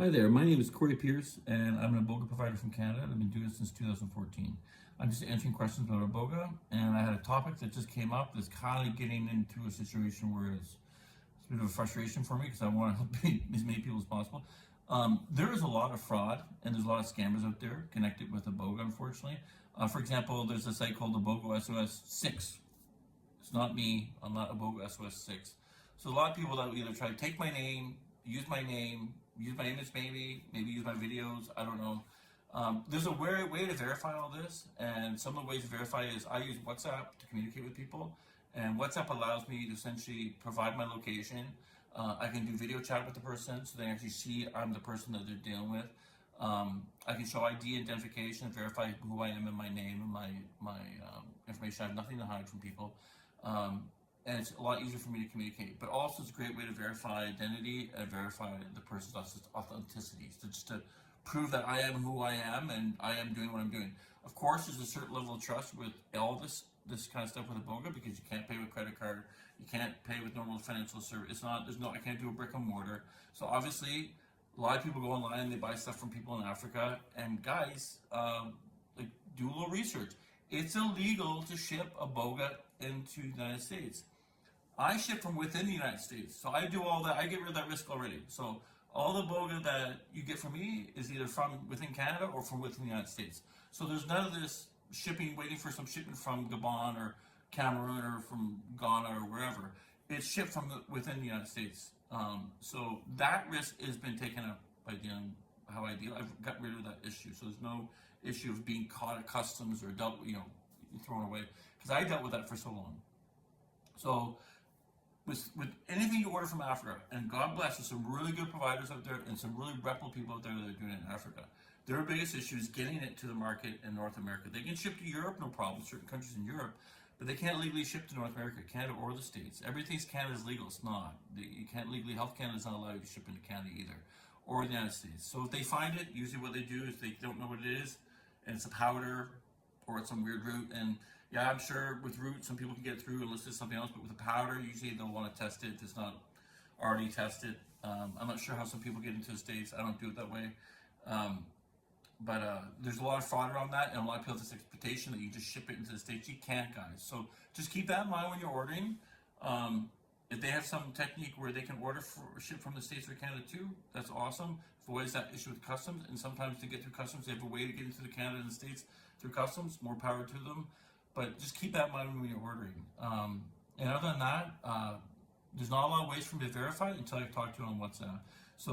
Hi there, my name is Corey Pierce and I'm an Iboga provider from Canada. I've been doing it since 2014. I'm just answering questions about Iboga, and I had a topic that just came up that's kind of getting into a situation where it's a bit of a frustration for me because I want to help as many people as possible. There is a lot of fraud and there's a lot of scammers out there connected with Iboga, unfortunately. For example, there's a site called Iboga SOS 6. It's not me, I'm not Iboga SOS 6. So a lot of people that will either try to take my name, use my image maybe use my videos, I don't know. There's a way to verify all this, and some of the ways to verify is I use WhatsApp to communicate with people, and WhatsApp allows me to essentially provide my location. I can do video chat with the person so they actually see I'm the person that they're dealing with. I can show ID identification, verify who I am and my name and my information. I have nothing to hide from people. And it's a lot easier for me to communicate, but also it's a great way to verify identity and verify the person's authenticity. So just to prove that I am who I am and I am doing what I'm doing. Of course, there's a certain level of trust with all this kind of stuff with Iboga, because you can't pay with credit card, you can't pay with normal financial service. I can't do a brick and mortar. So obviously, a lot of people go online and they buy stuff from people in Africa. And guys, do a little research. It's illegal to ship Iboga into the United States. I ship from within the United States, so I do all that. I get rid of that risk already. So all the Iboga that you get from me is either from within Canada or from within the United States. So there's none of this shipping, waiting for some shipment from Gabon or Cameroon or from Ghana or wherever. It's shipped from within the United States. So that risk has been taken up by dealing how I deal. I've got rid of that issue. So there's no issue of being caught at customs or thrown away, because I dealt with that for so long. So with anything you order from Africa, and God bless, there's some really good providers out there and some really reputable people out there that are doing it in Africa. Their biggest issue is getting it to the market in North America. They can ship to Europe, no problem, certain countries in Europe, but they can't legally ship to North America, Canada, or the States. Everything's Canada's legal. It's not. You can't legally, Health Canada does not allow you to ship into Canada either, or the United States. So if they find it, usually what they do is they don't know what it is, and it's a powder, or it's some weird root. And yeah, I'm sure with root, some people can get through unless it's something else, but with a powder, usually they'll want to test it if it's not already tested. I'm not sure how some people get into the States. I don't do it that way. But there's a lot of fraud around that, and a lot of people have this expectation that you just ship it into the States. You can't, guys. So just keep that in mind when you're ordering. If they have some technique where they can ship from the States or Canada too, that's awesome. Avoids that issue with customs, and sometimes to get through customs, they have a way to get into the Canada and the States through customs. More power to them. But just keep that in mind when you're ordering. And other than that, there's not a lot of ways for me to verify it until I talk to you on WhatsApp. So